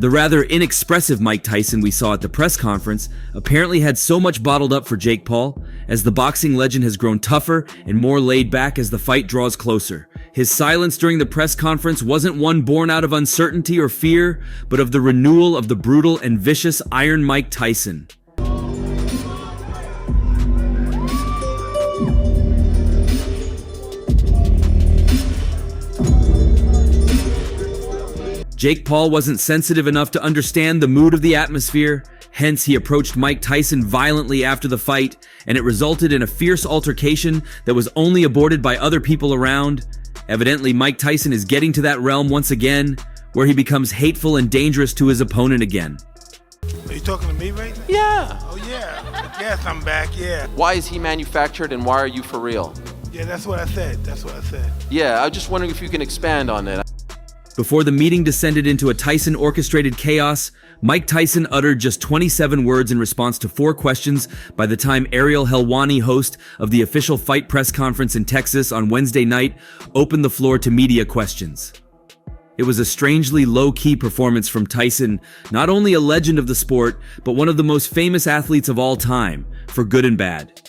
The rather inexpressive Mike Tyson we saw at the press conference apparently had so much bottled up for Jake Paul, as the boxing legend has grown tougher and more laid back as the fight draws closer. His silence during the press conference wasn't one born out of uncertainty or fear, but of the renewal of the brutal and vicious Iron Mike Tyson. Jake Paul wasn't sensitive enough to understand the mood of the atmosphere, hence he approached Mike Tyson violently after the fight, and it resulted in a fierce altercation that was only aborted by other people around. Evidently, Mike Tyson is getting to that realm once again, where he becomes hateful and dangerous to his opponent again. Are you talking to me right now? Yeah. Oh yeah, yes, I'm back, yeah. Why is he manufactured and why are you for real? Yeah, that's what I said, Yeah, I'm just wondering if you can expand on it. Before the meeting descended into a Tyson-orchestrated chaos, Mike Tyson uttered just 27 words in response to 4 questions by the time Ariel Helwani, host of the official fight press conference in Texas on Wednesday night, opened the floor to media questions. It was a strangely low-key performance from Tyson, not only a legend of the sport, but one of the most famous athletes of all time, for good and bad.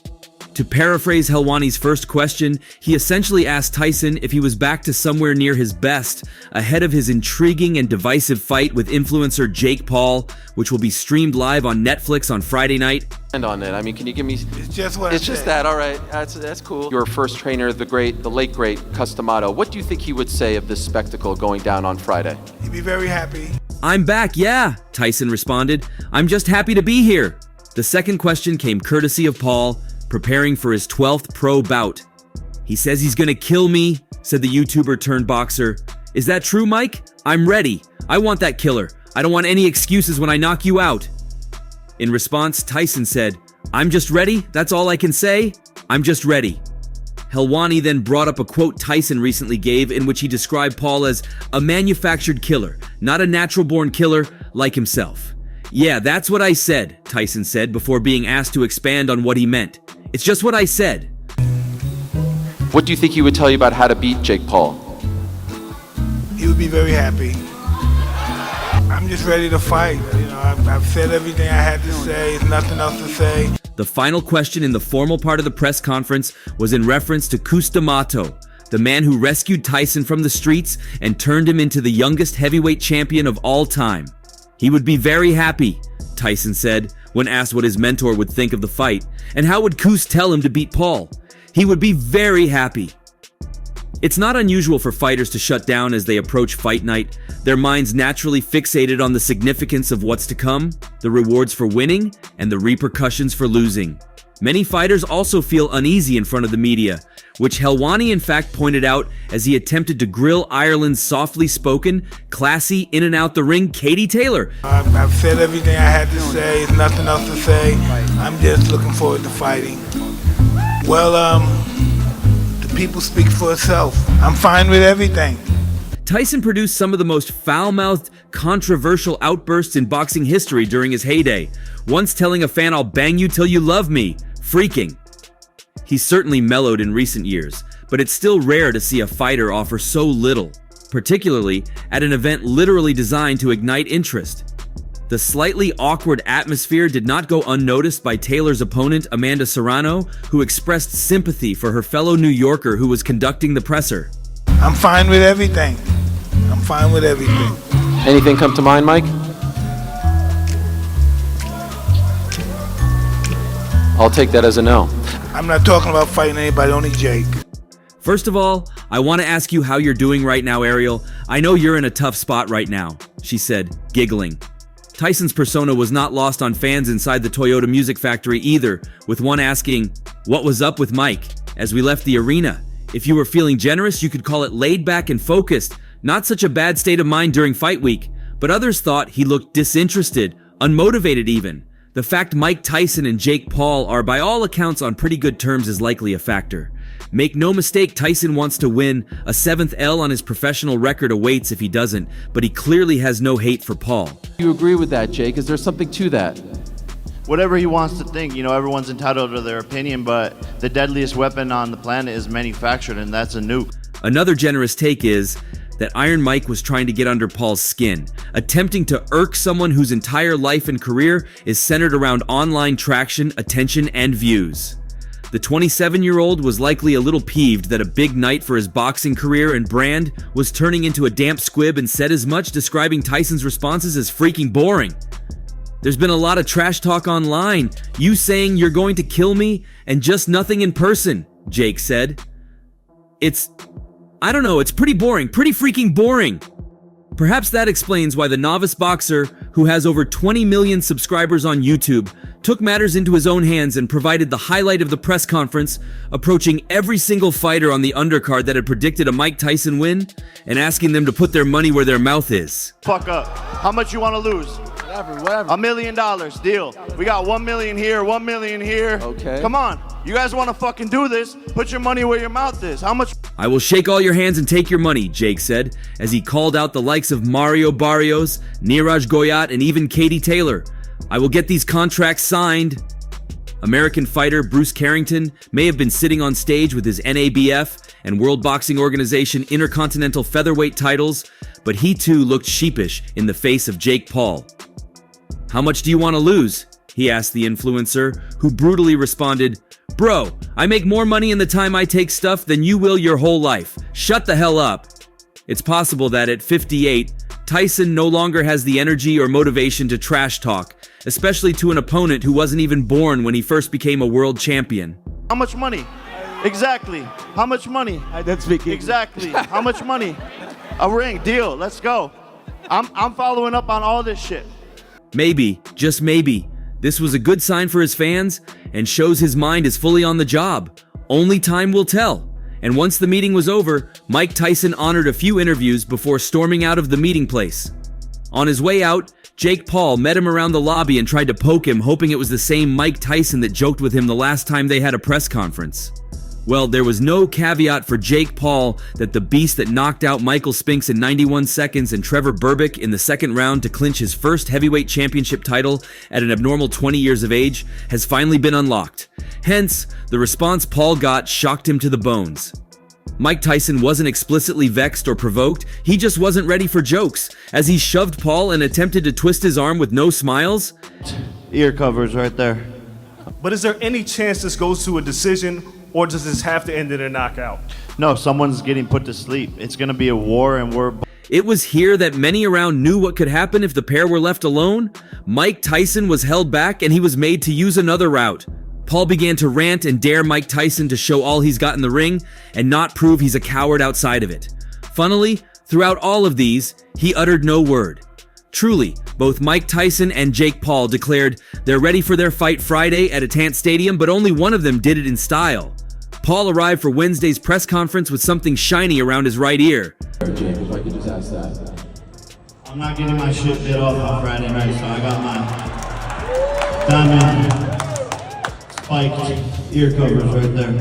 To paraphrase Helwani's first question, he essentially asked Tyson if he was back to somewhere near his best, ahead of his intriguing and divisive fight with influencer Jake Paul, which will be streamed live on Netflix on Friday night. And on it, I mean, can you give me... It's just what I It's just said. that, all right, that's cool. Your first trainer, the late great Customato, what do you think he would say of this spectacle going down on Friday? He'd be very happy. "I'm back, yeah," Tyson responded. "I'm just happy to be here." The second question came courtesy of Paul, preparing for his 12th pro bout. "He says he's gonna kill me," said the YouTuber turned boxer. "Is that true, Mike? I'm ready. I want that killer. I don't want any excuses when I knock you out." In response, Tyson said, "I'm just ready. That's all I can say. I'm just ready." Helwani then brought up a quote Tyson recently gave in which he described Paul as a manufactured killer, not a natural-born killer like himself. "Yeah, that's what I said," Tyson said before being asked to expand on what he meant. "It's just what I said." What do you think he would tell you about how to beat Jake Paul? He would be very happy. I'm just ready to fight. You know, I've said everything I had to say. There's nothing else to say. The final question in the formal part of the press conference was in reference to Customato, the man who rescued Tyson from the streets and turned him into the youngest heavyweight champion of all time. He would be very happy, Tyson said, when asked what his mentor would think of the fight, and how would Cus tell him to beat Paul. He would be very happy. It's not unusual for fighters to shut down as they approach fight night, their minds naturally fixated on the significance of what's to come, the rewards for winning, and the repercussions for losing. Many fighters also feel uneasy in front of the media, which Helwani in fact pointed out as he attempted to grill Ireland's softly spoken, classy, in and out the ring Katie Taylor. I've said everything I had to say. There's nothing else to say. I'm just looking forward to fighting. Well, the people speak for itself. I'm fine with everything. Tyson produced some of the most foul-mouthed, controversial outbursts in boxing history during his heyday, once telling a fan, "I'll bang you till you love me," freaking. He's certainly mellowed in recent years, but it's still rare to see a fighter offer so little, particularly at an event literally designed to ignite interest. The slightly awkward atmosphere did not go unnoticed by Taylor's opponent, Amanda Serrano, who expressed sympathy for her fellow New Yorker who was conducting the presser. I'm fine with everything. I'm fine with everything. Anything come to mind, Mike? I'll take that as a no. I'm not talking about fighting anybody, only Jake. First of all, I want to ask you how you're doing right now, Ariel. I know you're in a tough spot right now, she said, giggling. Tyson's persona was not lost on fans inside the Toyota Music Factory either, with one asking, "What was up with Mike?" as we left the arena. If you were feeling generous, you could call it laid back and focused, not such a bad state of mind during fight week. But others thought he looked disinterested, unmotivated even. The fact Mike Tyson and Jake Paul are by all accounts on pretty good terms is likely a factor. Make no mistake, Tyson wants to win. A 7th L on his professional record awaits if he doesn't, but he clearly has no hate for Paul. Do you agree with that, Jake? Is there something to that? Whatever he wants to think, you know, everyone's entitled to their opinion, but the deadliest weapon on the planet is manufactured, and that's a nuke. Another generous take is, that Iron Mike was trying to get under Paul's skin, attempting to irk someone whose entire life and career is centered around online traction, attention, and views. The 27-year-old was likely a little peeved that a big night for his boxing career and brand was turning into a damp squib, and said as much, describing Tyson's responses as freaking boring. "There's been a lot of trash talk online, you saying you're going to kill me, and just nothing in person," Jake said. I don't know, it's pretty boring, pretty freaking boring. Perhaps that explains why the novice boxer, who has over 20 million subscribers on YouTube, took matters into his own hands and provided the highlight of the press conference, approaching every single fighter on the undercard that had predicted a Mike Tyson win and asking them to put their money where their mouth is. Fuck up. How much you want to lose? Whatever. $1 million, deal. We got 1 million here, 1 million here. Okay. Come on. You guys want to fucking do this? Put your money where your mouth is. How much? "I will shake all your hands and take your money," Jake said, as he called out the likes of Mario Barrios, Neeraj Goyat, and even Katie Taylor. "I will get these contracts signed." American fighter Bruce Carrington may have been sitting on stage with his NABF and World Boxing Organization Intercontinental Featherweight titles, but he too looked sheepish in the face of Jake Paul. "How much do you want to lose?" he asked the influencer, who brutally responded, "Bro, I make more money in the time I take stuff than you will your whole life. Shut the hell up." It's possible that at 58, Tyson no longer has the energy or motivation to trash talk, especially to an opponent who wasn't even born when he first became a world champion. How much money? Exactly. How much money? I did speak English. Exactly. How much money? A ring, deal. Let's go. I'm following up on all this shit. Maybe, just maybe, this was a good sign for his fans and shows his mind is fully on the job. Only time will tell. And once the meeting was over, Mike Tyson honored a few interviews before storming out of the meeting place. On his way out, Jake Paul met him around the lobby and tried to poke him, hoping it was the same Mike Tyson that joked with him the last time they had a press conference. Well, there was no caveat for Jake Paul that the beast that knocked out Michael Spinks in 91 seconds and Trevor Berbick in the second round to clinch his first heavyweight championship title at an abnormal 20 years of age has finally been unlocked. Hence, the response Paul got shocked him to the bones. Mike Tyson wasn't explicitly vexed or provoked, he just wasn't ready for jokes, as he shoved Paul and attempted to twist his arm with no smiles. Ear covers right there. But is there any chance this goes to a decision, or does this have to end in a knockout? No, someone's getting put to sleep. It's going to be a war, and we're... It was here that many around knew what could happen if the pair were left alone. Mike Tyson was held back and he was made to use another route. Paul began to rant and dare Mike Tyson to show all he's got in the ring and not prove he's a coward outside of it. Funnily, throughout all of these, he uttered no word. Truly, both Mike Tyson and Jake Paul declared they're ready for their fight Friday at Atant Stadium, but only one of them did it in style. Paul arrived for Wednesday's press conference with something shiny around his right ear. Jake, if I could just ask that. I'm not getting my shit bit off on Friday night, so I got my diamond spiked ear covers right there.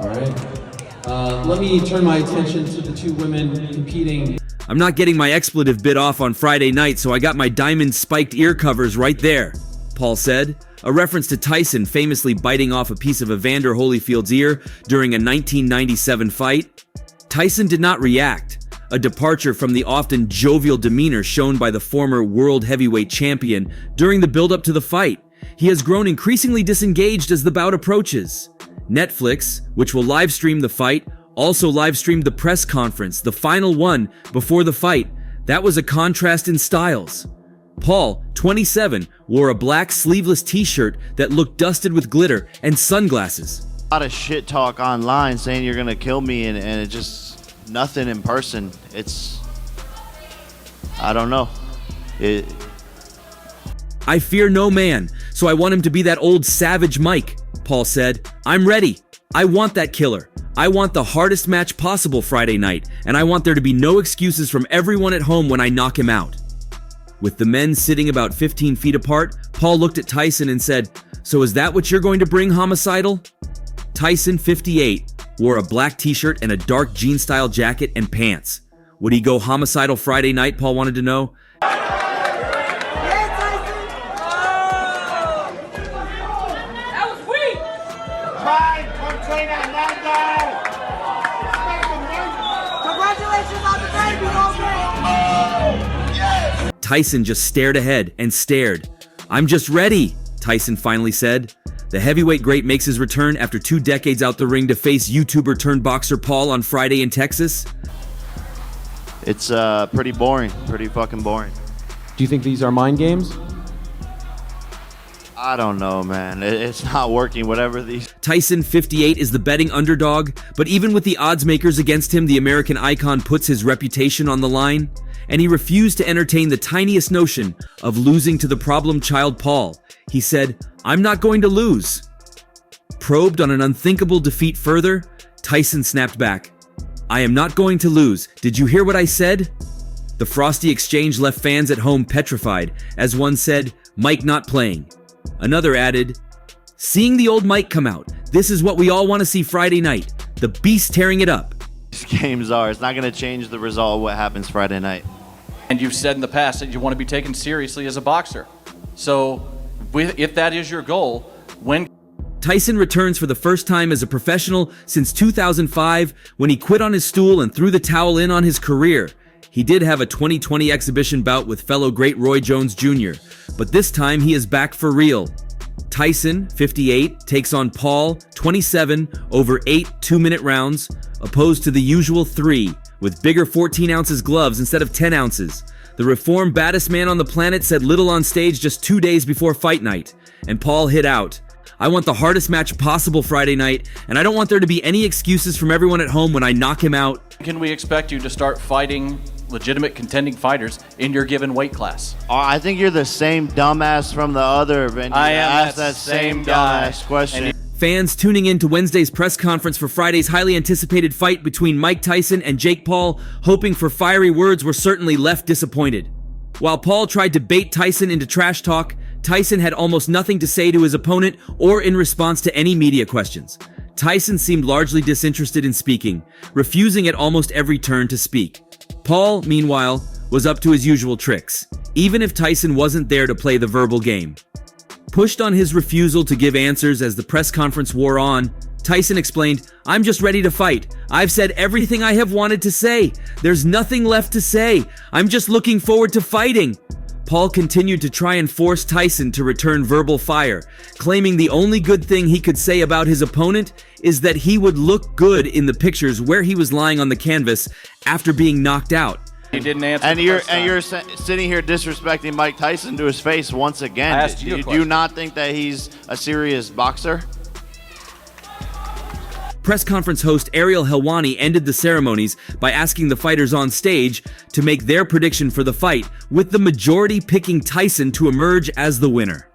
All right. Let me turn my attention to the two women competing. I'm not getting my expletive bit off on Friday night, so I got my diamond spiked ear covers right there, Paul said, a reference to Tyson famously biting off a piece of Evander Holyfield's ear during a 1997 fight. Tyson did not react, a departure from the often jovial demeanor shown by the former world heavyweight champion during the build-up to the fight. He has grown increasingly disengaged as the bout approaches. Netflix, which will live stream the fight, also live-streamed the press conference, the final one before the fight. That was a contrast in styles. Paul, 27, wore a black sleeveless t-shirt that looked dusted with glitter and sunglasses. A lot of shit talk online saying you're gonna kill me, and it just nothing in person. It's, I don't know. I fear no man, so I want him to be that old savage Mike, Paul said. I'm ready. I want that killer. I want the hardest match possible Friday night, and I want there to be no excuses from everyone at home when I knock him out. With the men sitting about 15 feet apart, Paul looked at Tyson and said, "So is that what you're going to bring, homicidal?" Tyson, 58, wore a black t-shirt and a dark jean-style jacket and pants. Would he go homicidal Friday night, Paul wanted to know? Congratulations on the baby! Tyson just stared ahead and stared. "I'm just ready," Tyson finally said. The heavyweight great makes his return after 2 decades out the ring to face YouTuber turned boxer Paul on Friday in Texas. It's pretty boring, pretty fucking boring. Do you think these are mind games? I don't know, man. It's not working, whatever these... Tyson, 58, is the betting underdog, but even with the odds makers against him, the American icon puts his reputation on the line, and he refused to entertain the tiniest notion of losing to the problem child Paul. He said, "I'm not going to lose." Probed on an unthinkable defeat further, Tyson snapped back. "I am not going to lose. Did you hear what I said?" The frosty exchange left fans at home petrified, as one said, "Mike not playing." Another added, "Seeing the old Mike come out. This is what we all want to see Friday night. The beast tearing it up." These games are. It's not going to change the result of what happens Friday night. And you've said in the past that you want to be taken seriously as a boxer. So, if that is your goal, when... Tyson returns for the first time as a professional since 2005 when he quit on his stool and threw the towel in on his career. He did have a 2020 exhibition bout with fellow great Roy Jones Jr., but this time he is back for real. Tyson, 58, takes on Paul, 27, over 8 2-minute rounds, opposed to the usual 3, with bigger 14 ounces gloves instead of 10 ounces. The reformed baddest man on the planet said little on stage just 2 days before fight night, and Paul hit out. "I want the hardest match possible Friday night, and I don't want there to be any excuses from everyone at home when I knock him out." Can we expect you to start fighting legitimate contending fighters in your given weight class? I think you're the same dumbass from the other venue. I am asked that same dumbass guy. question. Fans tuning in to Wednesday's press conference for Friday's highly anticipated fight between Mike Tyson and Jake Paul, hoping for fiery words, were certainly left disappointed. While Paul tried to bait Tyson into trash talk, Tyson had almost nothing to say to his opponent or in response to any media questions. Tyson seemed largely disinterested in speaking, refusing at almost every turn to speak. Paul, meanwhile, was up to his usual tricks, even if Tyson wasn't there to play the verbal game. Pushed on his refusal to give answers as the press conference wore on, Tyson explained, "I'm just ready to fight. I've said everything I have wanted to say. There's nothing left to say. I'm just looking forward to fighting." Paul continued to try and force Tyson to return verbal fire, claiming the only good thing he could say about his opponent is that he would look good in the pictures where he was lying on the canvas after being knocked out. He didn't answer. And you're sitting here disrespecting Mike Tyson to his face once again. I asked you a Do you question. not think that he's a serious boxer? Press conference host Ariel Helwani ended the ceremonies by asking the fighters on stage to make their prediction for the fight, with the majority picking Tyson to emerge as the winner.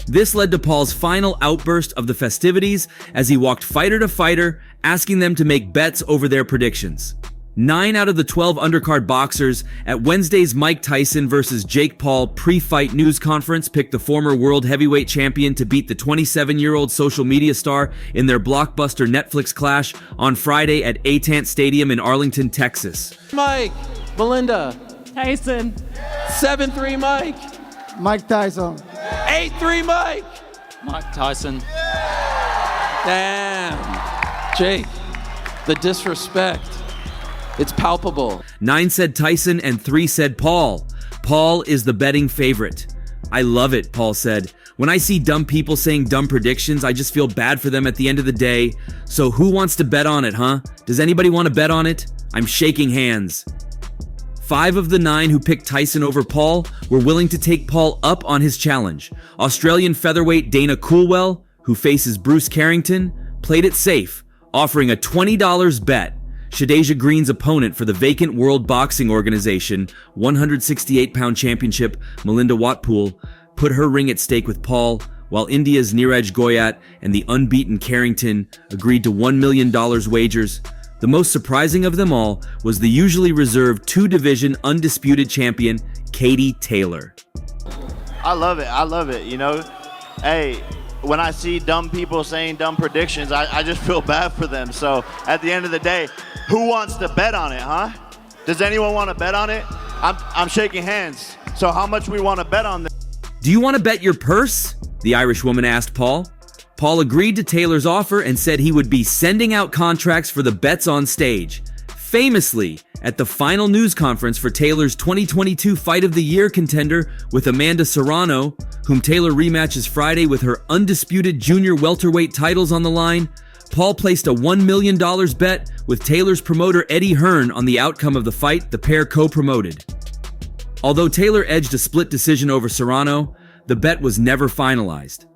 This led to Paul's final outburst of the festivities as he walked fighter to fighter, asking them to make bets over their predictions. 9 out of the 12 undercard boxers at Wednesday's Mike Tyson versus Jake Paul pre-fight news conference picked the former world heavyweight champion to beat the 27-year-old social media star in their blockbuster Netflix clash on Friday at Atant Stadium in Arlington, Texas. Mike, Melinda, Tyson. 7-3 Mike, Mike Tyson. 8-3 Mike. Mike Tyson. Damn. Jake, the disrespect. It's palpable. 9 said Tyson and 3 said Paul. Paul is the betting favorite. "I love it," Paul said. "When I see dumb people saying dumb predictions, I just feel bad for them at the end of the day. So who wants to bet on it, huh? Does anybody want to bet on it? I'm shaking hands." 5 of the 9 who picked Tyson over Paul were willing to take Paul up on his challenge. Australian featherweight Dana Coolwell, who faces Bruce Carrington, played it safe, offering a $20 bet. Shadeja Green's opponent for the vacant World Boxing Organization 168-pound championship, Melinda Watpool, put her ring at stake with Paul, while India's Neeraj Goyat and the unbeaten Carrington agreed to $1 million wagers. The most surprising of them all was the usually reserved 2-division undisputed champion, Katie Taylor. I love it, you know. Hey, when I see dumb people saying dumb predictions, I just feel bad for them. So at the end of the day, who wants to bet on it, huh? Does anyone want to bet on it? I'm shaking hands. So how much we want to bet on this? "Do you want to bet your purse?" the Irish woman asked Paul. Paul agreed to Taylor's offer and said he would be sending out contracts for the bets on stage. Famously, at the final news conference for Taylor's 2022 Fight of the Year contender with Amanda Serrano, whom Taylor rematches Friday with her undisputed junior welterweight titles on the line, Paul placed a $1 million bet with Taylor's promoter Eddie Hearn on the outcome of the fight the pair co-promoted. Although Taylor edged a split decision over Serrano, the bet was never finalized.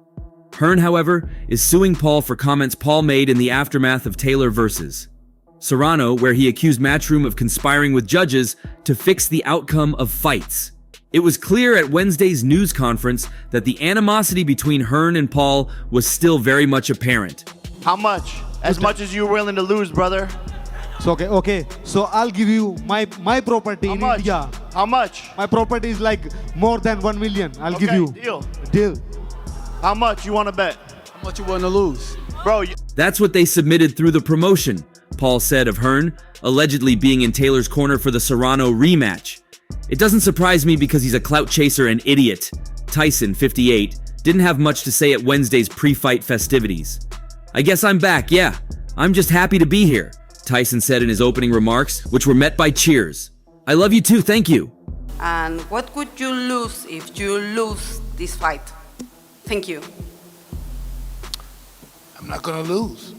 Hearn, however, is suing Paul for comments Paul made in the aftermath of Taylor versus Serrano, where he accused Matchroom of conspiring with judges to fix the outcome of fights. It was clear at Wednesday's news conference that the animosity between Hearn and Paul was still very much apparent. How much? As much as you're willing to lose, brother. So, okay. So I'll give you my property How in much? India. How much? My property is like more than 1 million. I'll give you. Deal. How much you want to bet? How much you want to lose? Bro, That's what they submitted through the promotion, Paul said of Hearn, allegedly being in Taylor's corner for the Serrano rematch. It doesn't surprise me because he's a clout chaser and idiot. Tyson, 58, didn't have much to say at Wednesday's pre-fight festivities. I guess I'm back, yeah. I'm just happy to be here, Tyson said in his opening remarks, which were met by cheers. I love you too, thank you. And what could you lose if you lose this fight? Thank you. I'm not gonna lose.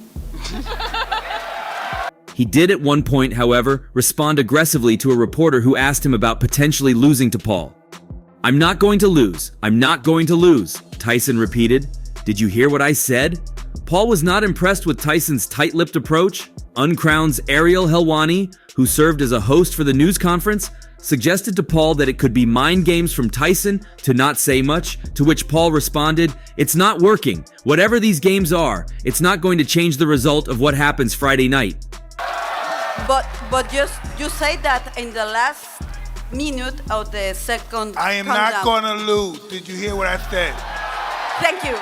He did at one point, however, respond aggressively to a reporter who asked him about potentially losing to Paul. I'm not going to lose. I'm not going to lose, Tyson repeated. Did you hear what I said? Paul was not impressed with Tyson's tight-lipped approach. Uncrowned's Ariel Helwani, who served as a host for the news conference, suggested to Paul that it could be mind games from Tyson to not say much, to which Paul responded, "It's not working. Whatever these games are, it's not going to change the result of what happens Friday night." But just you say that in the last minute of the second I am not gonna lose. Did you hear what I said? Thank you.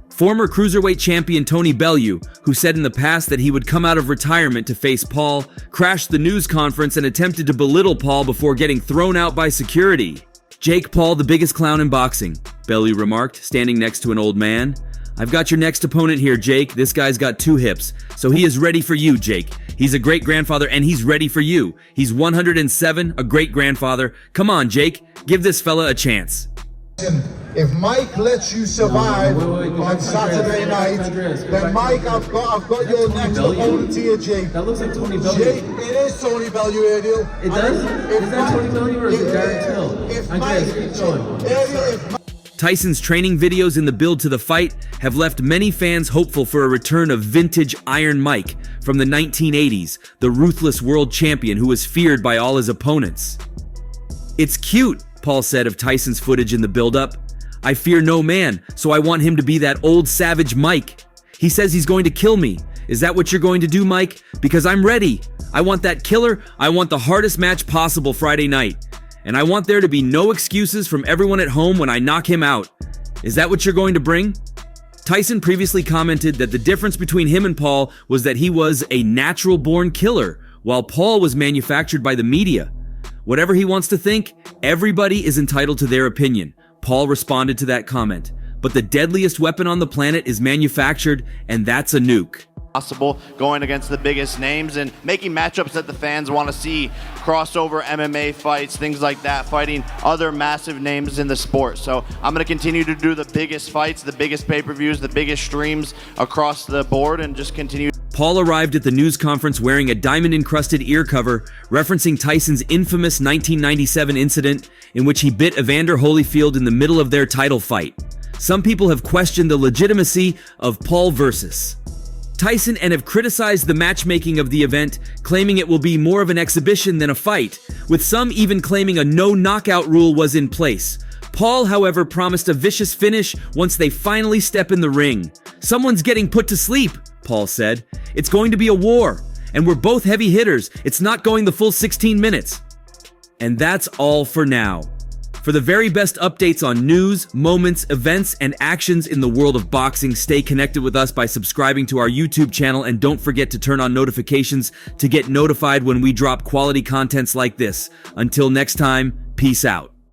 Former cruiserweight champion Tony Bellew, who said in the past that he would come out of retirement to face Paul, crashed the news conference and attempted to belittle Paul before getting thrown out by security. Jake Paul, the biggest clown in boxing, Bellew remarked, standing next to an old man. I've got your next opponent here, Jake. This guy's got 2 hips, so he is ready for you, Jake. He's a great-grandfather, and he's ready for you. He's 107, a great-grandfather. Come on, Jake. Give this fella a chance. If Mike lets you survive on Saturday night, then Mike, I've got your next opponent here, Jake. That looks like Tony Bellew. Jake, it is Tony Bellew, Ariel. It does? Is that Tony Bellew or is it Darren Till? Andreas, keep going. Ariel, Tyson's training videos in the build to the fight have left many fans hopeful for a return of vintage Iron Mike from the 1980s, the ruthless world champion who was feared by all his opponents. It's cute, Paul said of Tyson's footage in the build-up. I fear no man, so I want him to be that old savage Mike. He says he's going to kill me. Is that what you're going to do, Mike? Because I'm ready. I want that killer. I want the hardest match possible Friday night. And I want there to be no excuses from everyone at home when I knock him out. Is that what you're going to bring? Tyson previously commented that the difference between him and Paul was that he was a natural-born killer, while Paul was manufactured by the media. Whatever he wants to think, everybody is entitled to their opinion. Paul responded to that comment. But the deadliest weapon on the planet is manufactured, and that's a nuke. Possible going against the biggest names and making matchups that the fans want to see, crossover MMA fights, things like that, fighting other massive names in the sport. So I'm going to continue to do the biggest fights, the biggest pay-per-views, the biggest streams across the board, and just continue. Paul arrived at the news conference wearing a diamond-encrusted ear cover, referencing Tyson's infamous 1997 incident in which he bit Evander Holyfield in the middle of their title fight. Some people have questioned the legitimacy of Paul versus Tyson and have criticized the matchmaking of the event, claiming it will be more of an exhibition than a fight, with some even claiming a no-knockout rule was in place. Paul, however, promised a vicious finish once they finally step in the ring. Someone's getting put to sleep, Paul said. It's going to be a war, and we're both heavy hitters. It's not going the full 16 minutes. And that's all for now. For the very best updates on news, moments, events, and actions in the world of boxing, stay connected with us by subscribing to our YouTube channel, and don't forget to turn on notifications to get notified when we drop quality contents like this. Until next time, peace out.